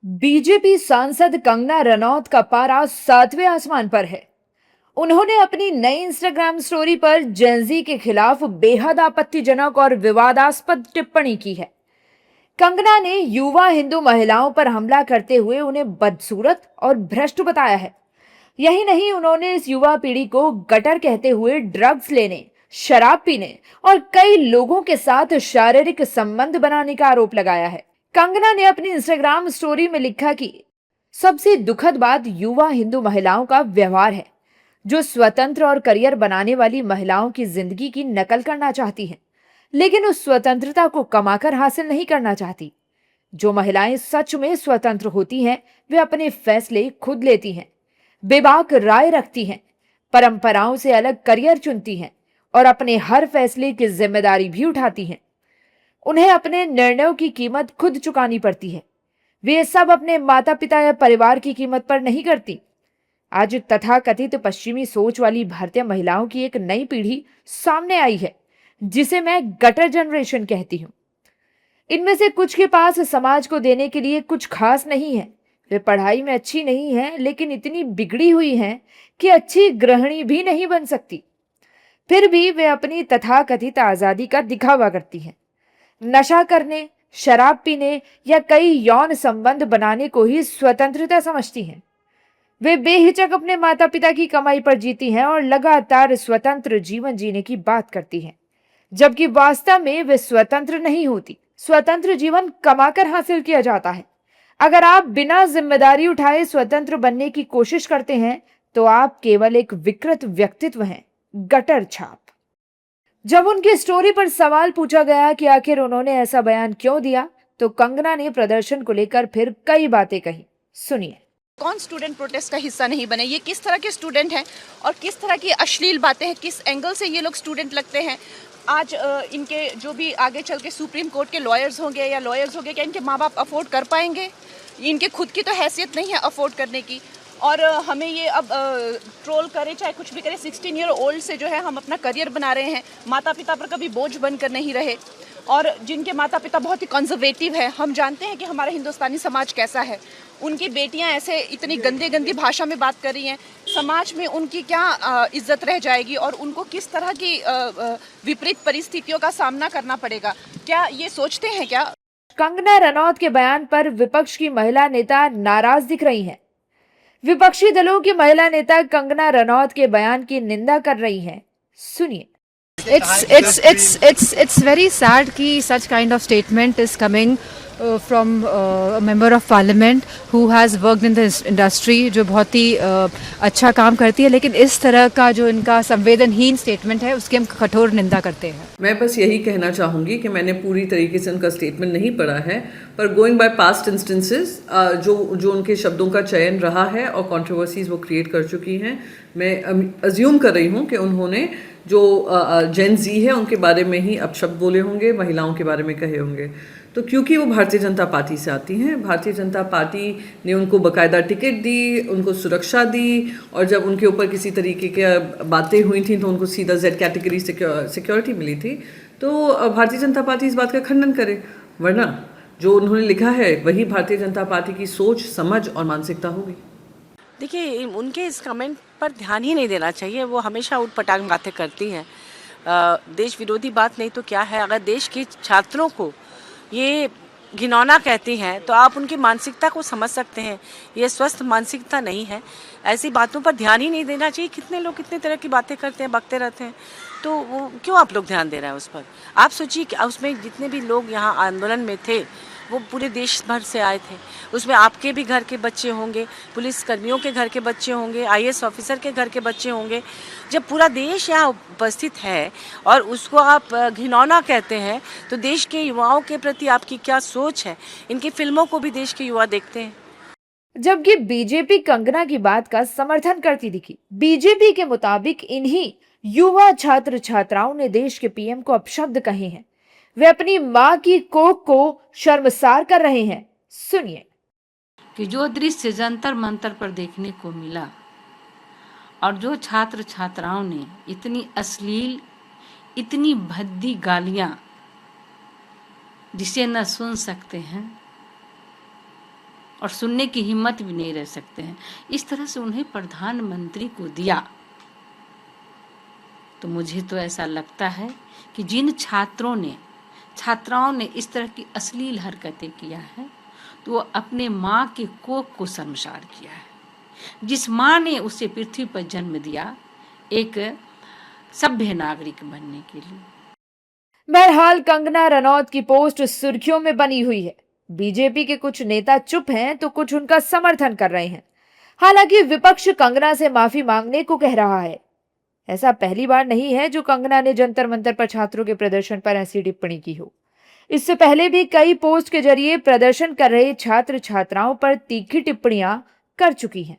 BJP सांसद कंगना रनौत का पारा सातवें आसमान पर है। उन्होंने अपनी नई इंस्टाग्राम स्टोरी पर जेंजी के खिलाफ बेहद आपत्तिजनक और विवादास्पद टिप्पणी की है। कंगना ने युवा हिंदू महिलाओं पर हमला करते हुए उन्हें बदसूरत और भ्रष्ट बताया है। यही नहीं, उन्होंने इस युवा पीढ़ी को गटर कहते हुए ड्रग्स लेने, शराब पीने और कई लोगों के साथ शारीरिक संबंध बनाने का आरोप लगाया है। कंगना ने अपनी इंस्टाग्राम स्टोरी में लिखा कि सबसे दुखद बात युवा हिंदू महिलाओं का व्यवहार है, जो स्वतंत्र और करियर बनाने वाली महिलाओं की जिंदगी की नकल करना चाहती हैं, लेकिन उस स्वतंत्रता को कमाकर हासिल नहीं करना चाहती। जो महिलाएं सच में स्वतंत्र होती हैं, वे अपने फैसले खुद लेती हैं, बेबाक राय रखती हैं, परंपराओं से अलग करियर चुनती हैं और अपने हर फैसले की जिम्मेदारी भी उठाती हैं। उन्हें अपने निर्णयों की कीमत खुद चुकानी पड़ती है। वे ये सब अपने माता पिता या परिवार की कीमत पर नहीं करती। आज तथाकथित पश्चिमी सोच वाली भारतीय महिलाओं की एक नई पीढ़ी सामने आई है, जिसे मैं गटर जनरेशन कहती हूँ। इनमें से कुछ के पास समाज को देने के लिए कुछ खास नहीं है। वे पढ़ाई में अच्छी नहीं हैं, लेकिन इतनी बिगड़ी हुई हैं कि अच्छी गृहिणी भी नहीं बन सकती। फिर भी वे अपनी तथाकथित आजादी का दिखावा करती हैं। नशा करने, शराब पीने या कई यौन संबंध बनाने को ही स्वतंत्रता समझती हैं। वे बेहिचक अपने माता पिता की कमाई पर जीती हैं और लगातार स्वतंत्र जीवन जीने की बात करती हैं, जबकि वास्तव में वे स्वतंत्र नहीं होती। स्वतंत्र जीवन कमाकर हासिल किया जाता है। अगर आप बिना जिम्मेदारी उठाए स्वतंत्र बनने की कोशिश करते हैं, तो आप केवल एक विकृत व्यक्तित्व हैं, गटर छाप। जब उनकी स्टोरी पर सवाल पूछा गया कि आखिर उन्होंने ऐसा बयान क्यों दिया, तो कंगना ने प्रदर्शन को लेकर फिर कई बातें कही। सुनिए। कौन स्टूडेंट प्रोटेस्ट का हिस्सा नहीं बने? ये किस तरह के स्टूडेंट हैं और किस तरह की अश्लील बातें हैं, किस एंगल से ये लोग स्टूडेंट लगते हैं? आज इनके जो भी आगे चल के सुप्रीम कोर्ट के लॉयर्स होंगे या लॉयर्स होंगे, क्या इनके माँ बाप अफोर्ड कर पाएंगे? इनके खुद की तो हैसियत नहीं है अफोर्ड करने की। और हमें ये अब ट्रोल करे चाहे कुछ भी करे, 16 ईयर ओल्ड से जो है हम अपना करियर बना रहे हैं, माता पिता पर कभी बोझ बनकर नहीं रहे। और जिनके माता पिता बहुत ही कंजर्वेटिव है, हम जानते हैं कि हमारा हिंदुस्तानी समाज कैसा है। उनकी बेटियां ऐसे इतनी गंदी गंदी भाषा में बात कर रही हैं, समाज में उनकी क्या इज्जत रह जाएगी और उनको किस तरह की विपरीत परिस्थितियों का सामना करना पड़ेगा? क्या ये सोचते हैं क्या? कंगना रनौत के बयान पर विपक्ष की महिला नेता नाराज दिख रही हैं। विपक्षी दलों की महिला नेता कंगना रनौत के बयान की निंदा कर रही हैं। सुनिए। It's very sad कि such kind of statement is coming from a member of parliament who has worked in this industry, जो बहुत ही अच्छा काम करती है, लेकिन इस तरह का जो इनका संवेदनहीन स्टेटमेंट है उसकी हम कठोर निंदा करते हैं। मैं बस यही कहना चाहूँगी कि मैंने पूरी तरीके से उनका स्टेटमेंट नहीं पढ़ा है, पर गोइंग बाय पास्ट इंस्टेंसेस जो उनके शब्दों का चयन रहा है और कंट्रोवर्सीज वो क्रिएट कर चुकी हैं, मैं अज्यूम कर रही हूँ कि उन्होंने जो जेन जी है उनके बारे में ही अपशब्द बोले होंगे, महिलाओं के बारे में कहे होंगे। तो क्योंकि वो भारतीय जनता पार्टी से आती हैं, भारतीय जनता पार्टी ने उनको बाकायदा टिकट दी, उनको सुरक्षा दी, और जब उनके ऊपर किसी तरीके की बातें हुई थी तो उनको सीधा जेड कैटेगरी सिक्योरिटी मिली थी। तो भारतीय जनता पार्टी इस बात का खंडन करे, वरना जो उन्होंने लिखा है वही भारतीय जनता पार्टी की सोच, समझ और मानसिकता होगी। देखिए, उनके इस कमेंट पर ध्यान ही नहीं देना चाहिए। वो हमेशा उटपटांग बातें करती हैं। देश विरोधी बात नहीं तो क्या है। अगर देश के छात्रों को ये घिनौना कहती हैं तो आप उनकी मानसिकता को समझ सकते हैं। ये स्वस्थ मानसिकता नहीं है। ऐसी बातों पर ध्यान ही नहीं देना चाहिए। कितने लोग कितने तरह की बातें करते हैं, बकते रहते हैं, तो वो क्यों आप लोग ध्यान दे रहे हैं उस पर? आप सोचिए कि उसमें जितने भी लोग यहाँ आंदोलन में थे वो पूरे देश भर से आए थे। उसमें आपके भी घर के बच्चे होंगे, पुलिस कर्मियों के घर के बच्चे होंगे, आईएएस ऑफिसर के घर के बच्चे होंगे। जब पूरा देश यहाँ उपस्थित है और उसको आप घिनौना कहते हैं, तो देश के युवाओं के प्रति आपकी क्या सोच है? इनकी फिल्मों को भी देश के युवा देखते हैं। जबकि बीजेपी कंगना की बात का समर्थन करती दिखी। बीजेपी के मुताबिक इन्हीं युवा छात्र छात्राओं ने देश के पीएम को अपशब्द कहे हैं। वे अपनी मां की कोख को शर्मसार कर रहे हैं। सुनिए। कि जो दृश्य जंतर मंतर पर देखने को मिला और जो छात्र छात्राओं ने इतनी अश्लील, इतनी भद्दी गालियां जिसे न सुन सकते हैं, और सुनने की हिम्मत भी नहीं रह सकते हैं। इस तरह से उन्हें प्रधानमंत्री को दिया, तो मुझे तो ऐसा लगता है कि जिन छात्राओं ने इस तरह की अश्लील हरकतें किया है, तो वो अपने माँ के कोख को शर्मसार किया है। जिस माँ ने उसे पृथ्वी पर जन्म दिया एक सभ्य नागरिक बनने के लिए। बहरहाल कंगना रनौत की पोस्ट सुर्खियों में बनी हुई है। बीजेपी के कुछ नेता चुप हैं तो कुछ उनका समर्थन कर रहे हैं। हालांकि विपक्ष कंगना से माफी मांगने को कह रहा है। ऐसा पहली बार नहीं है जो कंगना ने जंतर मंतर पर छात्रों के प्रदर्शन पर ऐसी टिप्पणी की हो। इससे पहले भी कई पोस्ट के जरिए प्रदर्शन कर रहे छात्र छात्राओं पर तीखी टिप्पणियां कर चुकी हैं।